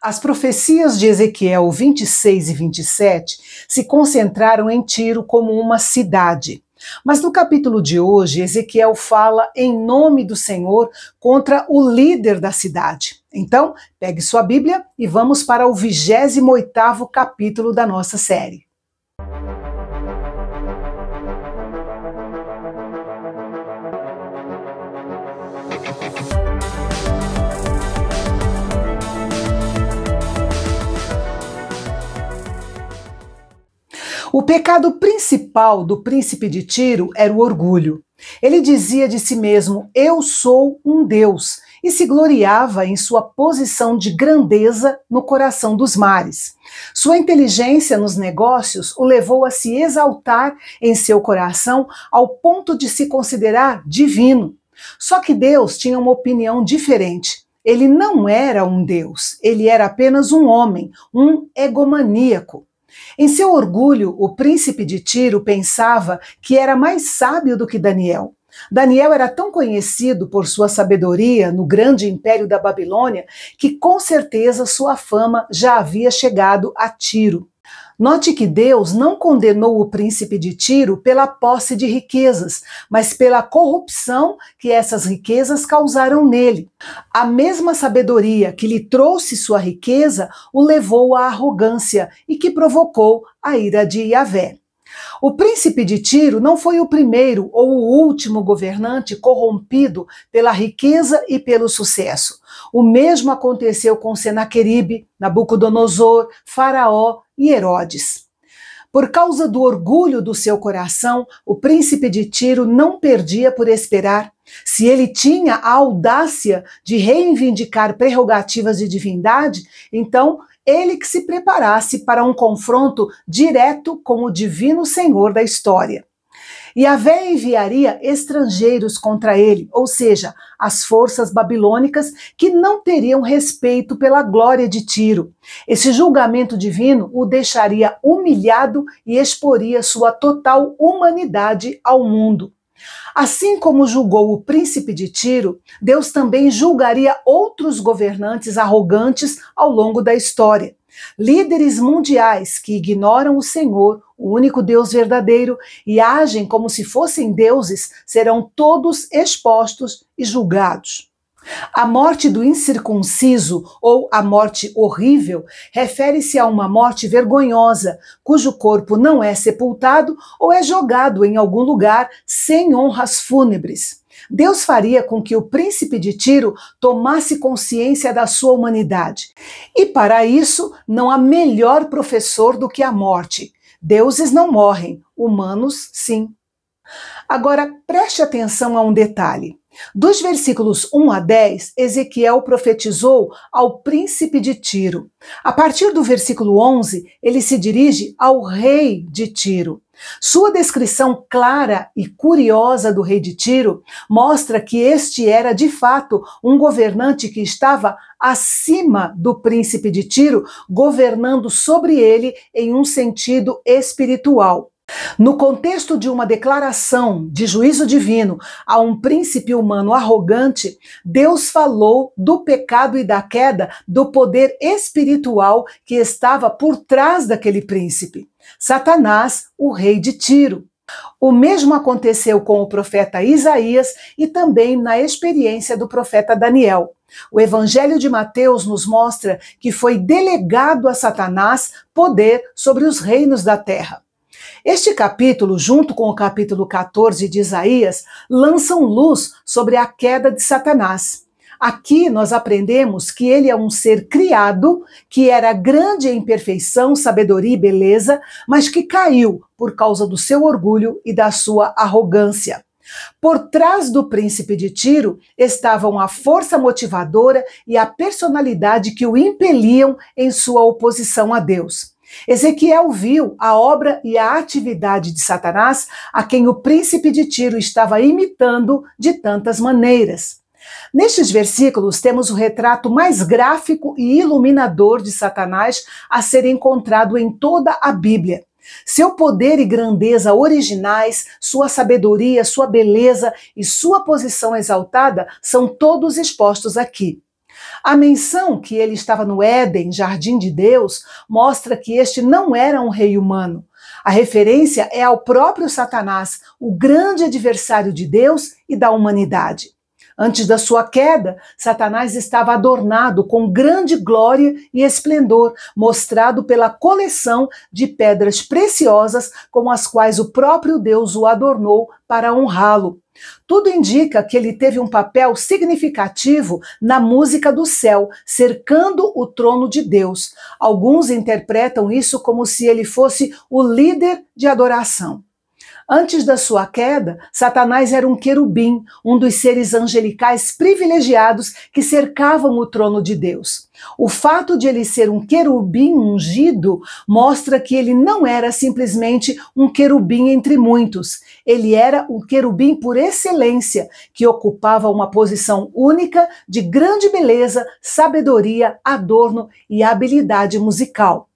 As profecias de Ezequiel 26 e 27 se concentraram em Tiro como uma cidade. Mas no capítulo de hoje, Ezequiel fala em nome do Senhor contra o líder da cidade. Então, pegue sua Bíblia e vamos para o 28º capítulo da nossa série. O pecado principal do príncipe de Tiro era o orgulho. Ele dizia de si mesmo: "Eu sou um Deus", e se gloriava em sua posição de grandeza no coração dos mares. Sua inteligência nos negócios o levou a se exaltar em seu coração ao ponto de se considerar divino. Só que Deus tinha uma opinião diferente. Ele não era um Deus, ele era apenas um homem, um egomaníaco. Em seu orgulho, o príncipe de Tiro pensava que era mais sábio do que Daniel. Daniel era tão conhecido por sua sabedoria no grande império da Babilônia que com certeza sua fama já havia chegado a Tiro. Note que Deus não condenou o príncipe de Tiro pela posse de riquezas, mas pela corrupção que essas riquezas causaram nele. A mesma sabedoria que lhe trouxe sua riqueza o levou à arrogância e que provocou a ira de Yahvé. O príncipe de Tiro não foi o primeiro ou o último governante corrompido pela riqueza e pelo sucesso. O mesmo aconteceu com Senaqueribe, Nabucodonosor, Faraó e Herodes. Por causa do orgulho do seu coração, o príncipe de Tiro não perdia por esperar. Se ele tinha a audácia de reivindicar prerrogativas de divindade, então ele que se preparasse para um confronto direto com o divino Senhor da história. Yahvé enviaria estrangeiros contra ele, ou seja, as forças babilônicas que não teriam respeito pela glória de Tiro. Esse julgamento divino o deixaria humilhado e exporia sua total humanidade ao mundo. Assim como julgou o príncipe de Tiro, Deus também julgaria outros governantes arrogantes ao longo da história. Líderes mundiais que ignoram o Senhor, o único Deus verdadeiro, e agem como se fossem deuses, serão todos expostos e julgados. A morte do incircunciso, ou a morte horrível, refere-se a uma morte vergonhosa, cujo corpo não é sepultado ou é jogado em algum lugar sem honras fúnebres. Deus faria com que o príncipe de Tiro tomasse consciência da sua humanidade. E para isso, não há melhor professor do que a morte. Deuses não morrem, humanos sim. Agora, preste atenção a um detalhe. Dos versículos 1 a 10, Ezequiel profetizou ao príncipe de Tiro. A partir do versículo 11, ele se dirige ao rei de Tiro. Sua descrição clara e curiosa do rei de Tiro mostra que este era, de fato, um governante que estava acima do príncipe de Tiro, governando sobre ele em um sentido espiritual. No contexto de uma declaração de juízo divino a um príncipe humano arrogante, Deus falou do pecado e da queda do poder espiritual que estava por trás daquele príncipe, Satanás, o rei de Tiro. O mesmo aconteceu com o profeta Isaías e também na experiência do profeta Daniel. O Evangelho de Mateus nos mostra que foi delegado a Satanás poder sobre os reinos da terra. Este capítulo, junto com o capítulo 14 de Isaías, lançam luz sobre a queda de Satanás. Aqui nós aprendemos que ele é um ser criado, que era grande em perfeição, sabedoria e beleza, mas que caiu por causa do seu orgulho e da sua arrogância. Por trás do príncipe de Tiro estavam a força motivadora e a personalidade que o impeliam em sua oposição a Deus. Ezequiel viu a obra e a atividade de Satanás, a quem o príncipe de Tiro estava imitando de tantas maneiras. Nestes versículos temos o retrato mais gráfico e iluminador de Satanás a ser encontrado em toda a Bíblia. Seu poder e grandeza originais, sua sabedoria, sua beleza e sua posição exaltada são todos expostos aqui. A menção que ele estava no Éden, jardim de Deus, mostra que este não era um rei humano. A referência é ao próprio Satanás, o grande adversário de Deus e da humanidade. Antes da sua queda, Satanás estava adornado com grande glória e esplendor, mostrado pela coleção de pedras preciosas com as quais o próprio Deus o adornou para honrá-lo. Tudo indica que ele teve um papel significativo na música do céu, cercando o trono de Deus. Alguns interpretam isso como se ele fosse o líder de adoração. Antes da sua queda, Satanás era um querubim, um dos seres angelicais privilegiados que cercavam o trono de Deus. O fato de ele ser um querubim ungido mostra que ele não era simplesmente um querubim entre muitos. Ele era o querubim por excelência, que ocupava uma posição única de grande beleza, sabedoria, adorno e habilidade musical.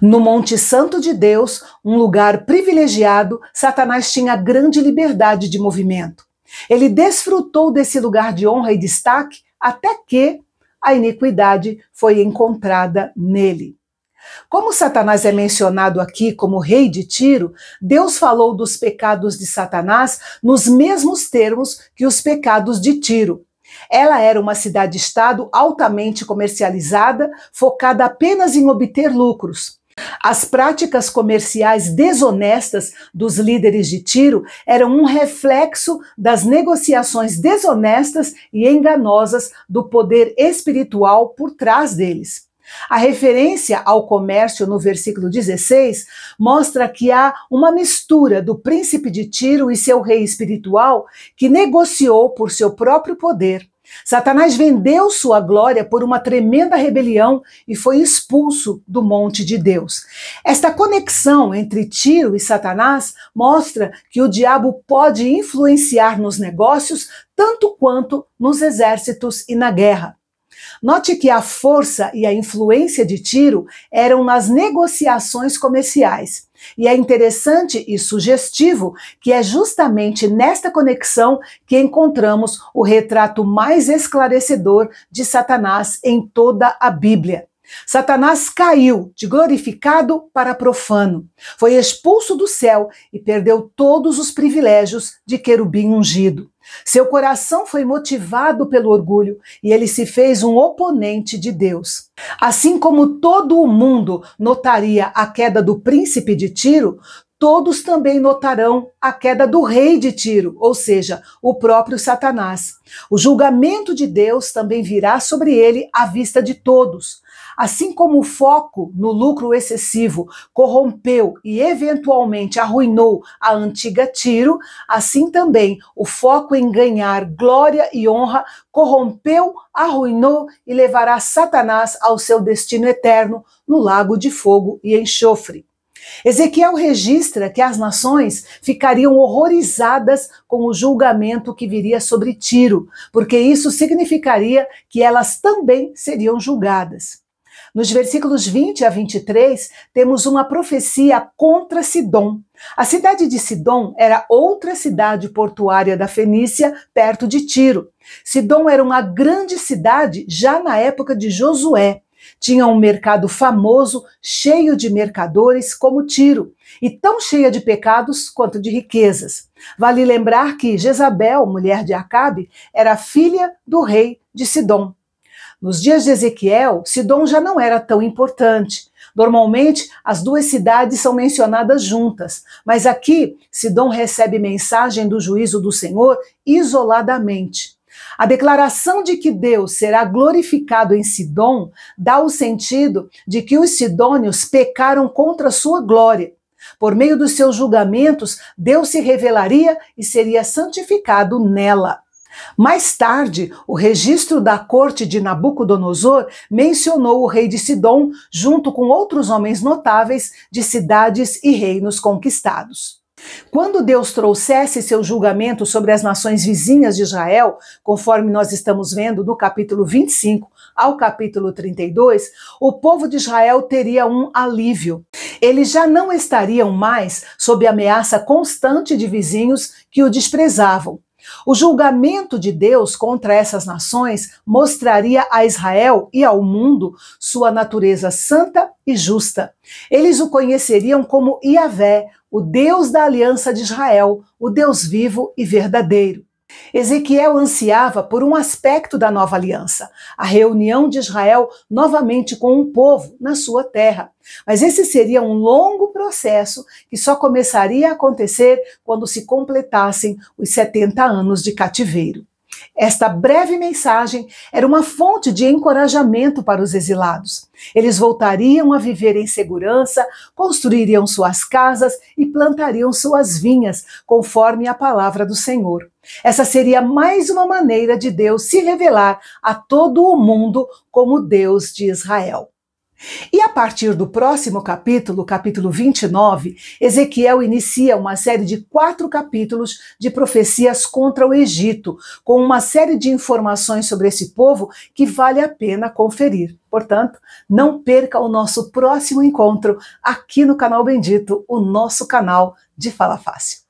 No Monte Santo de Deus, um lugar privilegiado, Satanás tinha grande liberdade de movimento. Ele desfrutou desse lugar de honra e destaque até que a iniquidade foi encontrada nele. Como Satanás é mencionado aqui como rei de Tiro, Deus falou dos pecados de Satanás nos mesmos termos que os pecados de Tiro. Ela era uma cidade-estado altamente comercializada, focada apenas em obter lucros. As práticas comerciais desonestas dos líderes de Tiro eram um reflexo das negociações desonestas e enganosas do poder espiritual por trás deles. A referência ao comércio no versículo 16 mostra que há uma mistura do príncipe de Tiro e seu rei espiritual que negociou por seu próprio poder. Satanás vendeu sua glória por uma tremenda rebelião e foi expulso do monte de Deus. Esta conexão entre Tiro e Satanás mostra que o diabo pode influenciar nos negócios tanto quanto nos exércitos e na guerra. Note que a força e a influência de Tiro eram nas negociações comerciais. E é interessante e sugestivo que é justamente nesta conexão que encontramos o retrato mais esclarecedor de Satanás em toda a Bíblia. Satanás caiu de glorificado para profano, foi expulso do céu e perdeu todos os privilégios de querubim ungido. Seu coração foi motivado pelo orgulho e ele se fez um oponente de Deus. Assim como todo o mundo notaria a queda do príncipe de Tiro, todos também notarão a queda do rei de Tiro, ou seja, o próprio Satanás. O julgamento de Deus também virá sobre ele à vista de todos. Assim como o foco no lucro excessivo corrompeu e eventualmente arruinou a antiga Tiro, assim também o foco em ganhar glória e honra corrompeu, arruinou e levará Satanás ao seu destino eterno no lago de fogo e enxofre. Ezequiel registra que as nações ficariam horrorizadas com o julgamento que viria sobre Tiro, porque isso significaria que elas também seriam julgadas. Nos versículos 20 a 23, temos uma profecia contra Sidom. A cidade de Sidom era outra cidade portuária da Fenícia, perto de Tiro. Sidom era uma grande cidade já na época de Josué. Tinha um mercado famoso, cheio de mercadores, como Tiro, e tão cheia de pecados quanto de riquezas. Vale lembrar que Jezabel, mulher de Acabe, era filha do rei de Sidom. Nos dias de Ezequiel, Sidom já não era tão importante. Normalmente, as duas cidades são mencionadas juntas, mas aqui, Sidom recebe mensagem do juízo do Senhor isoladamente. A declaração de que Deus será glorificado em Sidom dá o sentido de que os sidônios pecaram contra sua glória. Por meio dos seus julgamentos, Deus se revelaria e seria santificado nela. Mais tarde, o registro da corte de Nabucodonosor mencionou o rei de Sidom junto com outros homens notáveis de cidades e reinos conquistados. Quando Deus trouxesse seu julgamento sobre as nações vizinhas de Israel, conforme nós estamos vendo no capítulo 25 ao capítulo 32, o povo de Israel teria um alívio. Eles já não estariam mais sob a ameaça constante de vizinhos que o desprezavam. O julgamento de Deus contra essas nações mostraria a Israel e ao mundo sua natureza santa e justa. Eles o conheceriam como Yahvé, o Deus da aliança de Israel, o Deus vivo e verdadeiro. Ezequiel ansiava por um aspecto da nova aliança, a reunião de Israel novamente com um povo na sua terra. Mas esse seria um longo processo que só começaria a acontecer quando se completassem os 70 anos de cativeiro. Esta breve mensagem era uma fonte de encorajamento para os exilados. Eles voltariam a viver em segurança, construiriam suas casas e plantariam suas vinhas, conforme a palavra do Senhor. Essa seria mais uma maneira de Deus se revelar a todo o mundo como Deus de Israel. E a partir do próximo capítulo, capítulo 29, Ezequiel inicia uma série de 4 capítulos de profecias contra o Egito, com uma série de informações sobre esse povo que vale a pena conferir. Portanto, não perca o nosso próximo encontro aqui no Canal Bendito, o nosso canal de Fala Fácil.